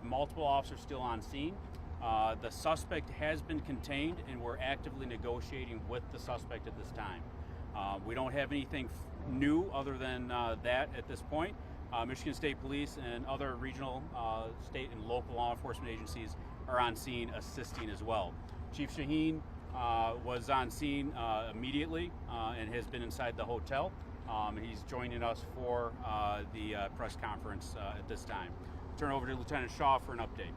multiple officers still on scene. The suspect has been contained, and we're actively negotiating with the suspect at this time. We don't have anything new other than that at this point. Michigan State Police and other regional, state, and local law enforcement agencies are on scene assisting as well. Chief Shaheen was on scene immediately and has been inside the hotel. And he's joining us for the press conference at this time. Turn over to Lieutenant Shaw for an update.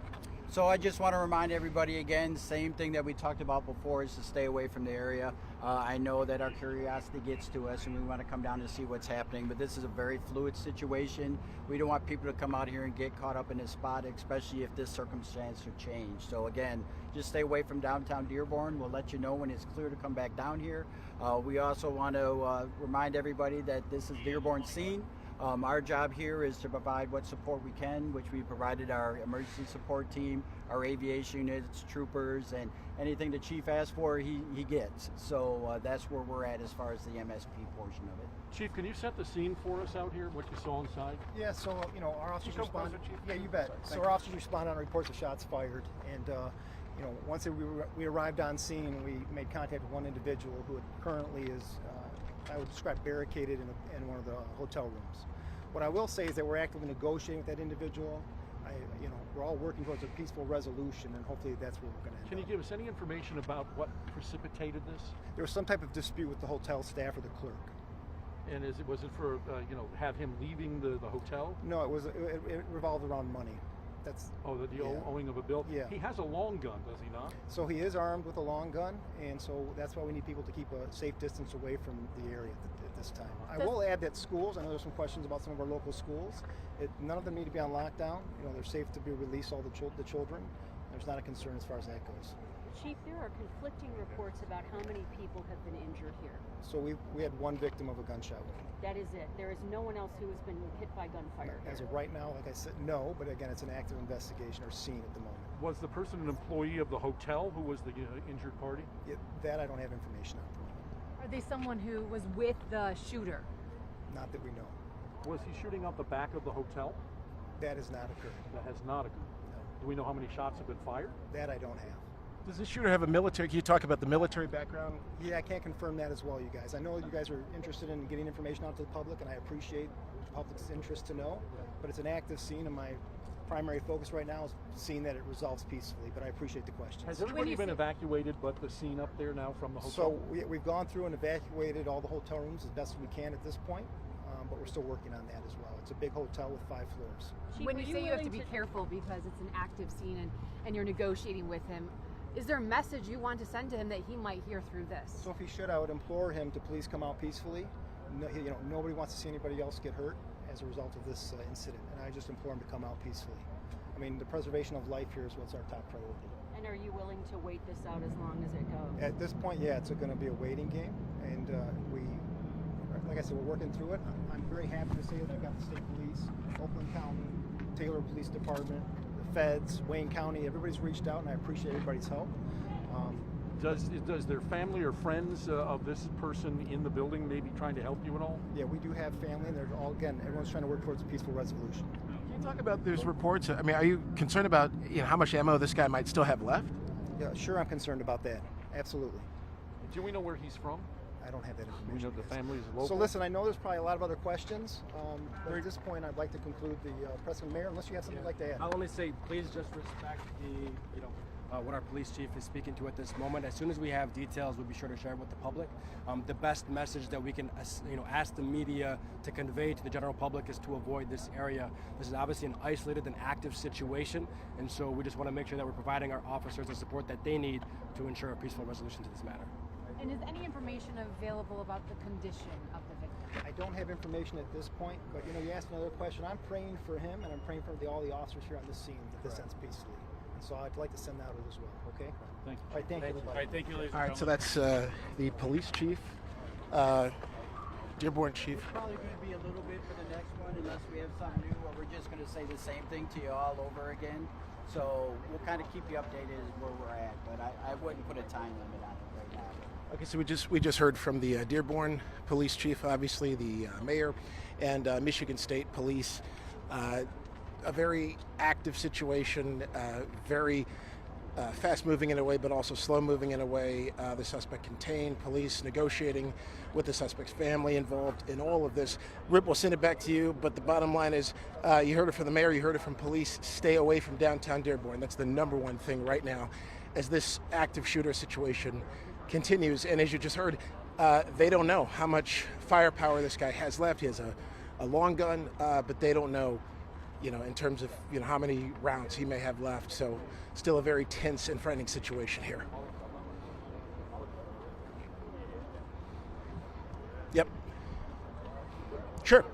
So I just want to remind everybody again, same thing that we talked about before, is to stay away from the area. I know that our curiosity gets to us and we want to come down to see what's happening, but this is a very fluid situation. We don't want people to come out here and get caught up in this spot, especially if this circumstance should change. So again, just stay away from downtown Dearborn. We'll let you know when it's clear to come back down here. We also want to remind everybody that this is Dearborn scene. Our job here is to provide what support we can, which we provided our emergency support team, our aviation units, troopers, and anything the chief asks for, he gets. So that's where we're at as far as the MSP portion of it. Chief, can you set the scene for us out here, what you saw inside? Yeah, so, our officers respond. Yeah, you bet. So our officers respond on reports of shots fired, and, once we arrived on scene, we made contact with one individual who currently is, I would describe, barricaded in one of the hotel rooms. What I will say is that we're actively negotiating with that individual. We're all working towards a peaceful resolution, and hopefully that's where we're going to end up. Can you give us any information about what precipitated this? There was some type of dispute with the hotel staff or the clerk. And was it for have him leaving the hotel? No, it revolved around money. That's owing of a bill. Yeah. He has a long gun, does he not? So he is armed with a long gun, and so that's why we need people to keep a safe distance away from the area at this time. I will add that schools, I know there's some questions about some of our local schools. None of them need to be on lockdown. They're safe to be released, all the children. There's not a concern as far as that goes. Chief, there are conflicting reports about how many people have been injured here. So we had one victim of a gunshot wound. That is it. There is no one else who has been hit by gunfire. As of right now, like I said, no, but again, it's an active investigation or scene at the moment. Was the person an employee of the hotel who was the injured party? That I don't have information on at the moment. Are they someone who was with the shooter? Not that we know. Was he shooting out the back of the hotel? That has not occurred. That has not occurred. No. Do we know how many shots have been fired? That I don't have. Does the shooter have a military? Can you talk about the military background? Yeah, I can't confirm that as well, you guys. I know you guys are interested in getting information out to the public, and I appreciate the public's interest to know, but it's an active scene, and my primary focus right now is seeing that it resolves peacefully, but I appreciate the questions. Has everybody been evacuated but the scene up there now from the hotel? So we've gone through and evacuated all the hotel rooms as best we can at this point, but we're still working on that as well. It's a big hotel with 5 floors. Chief, when you say you have to be careful because it's an active scene and you're negotiating with him, is there a message you want to send to him that he might hear through this? So if he should, I would implore him to please come out peacefully. No, nobody wants to see anybody else get hurt as a result of this incident, and I just implore him to come out peacefully. I mean, the preservation of life here is what's our top priority. And are you willing to wait this out as long as it goes? At this point, yeah, it's going to be a waiting game, and like I said, we're working through it. I'm very happy to say that I've got the state police, Oakland County, Taylor Police Department, the feds, Wayne County, everybody's reached out, and I appreciate everybody's help. Does their family or friends of this person in the building maybe trying to help you at all? Yeah, we do have family, and they're all, again, everyone's trying to work towards a peaceful resolution. Can you talk about those reports? I mean, are you concerned about how much ammo this guy might still have left? Yeah, sure, I'm concerned about that. Absolutely. Do we know where he's from? I don't have that information. We know the family is local. So listen, I know there's probably a lot of other questions, but at this point, I'd like to conclude the press. Mayor, unless you have something you'd like to add. I'll only say, please just respect the, what our police chief is speaking to at this moment. As soon as we have details, we'll be sure to share it with the public. The best message that we can, ask the media to convey to the general public is to avoid this area. This is obviously an isolated and active situation, and so we just want to make sure that we're providing our officers the support that they need to ensure a peaceful resolution to this matter. And is any information available about the condition of the victim? I don't have information at this point, but you asked another question. I'm praying for him, and I'm praying for all the officers here on this scene that this ends peacefully. And so I'd like to send that out as well. Okay. Thank you. All right. Thank you, everybody. All right, thank you, ladies and All right, so gentlemen. that's the police chief, Dearborn chief. It's probably going to be a little bit for the next one, unless we have something new, or we're just going to say the same thing to you all over again. So we'll kind of keep you updated where we're at, but I wouldn't put a time limit on it right now. Okay, so we just heard from the Dearborn police chief, obviously the mayor, and Michigan State Police. a very active situation, very fast moving in a way, but also slow moving in a way. The suspect contained, police negotiating with the suspect's family involved in all of this. Rip, we'll send it back to you, but the bottom line is you heard it from the mayor, you heard it from police. Stay away from downtown Dearborn. That's the number one thing right now as this active shooter situation continues. And as you just heard, they don't know how much firepower this guy has left. He has a long gun, but they don't know, in terms of, how many rounds he may have left. So still a very tense and frightening situation here. Yep. Sure.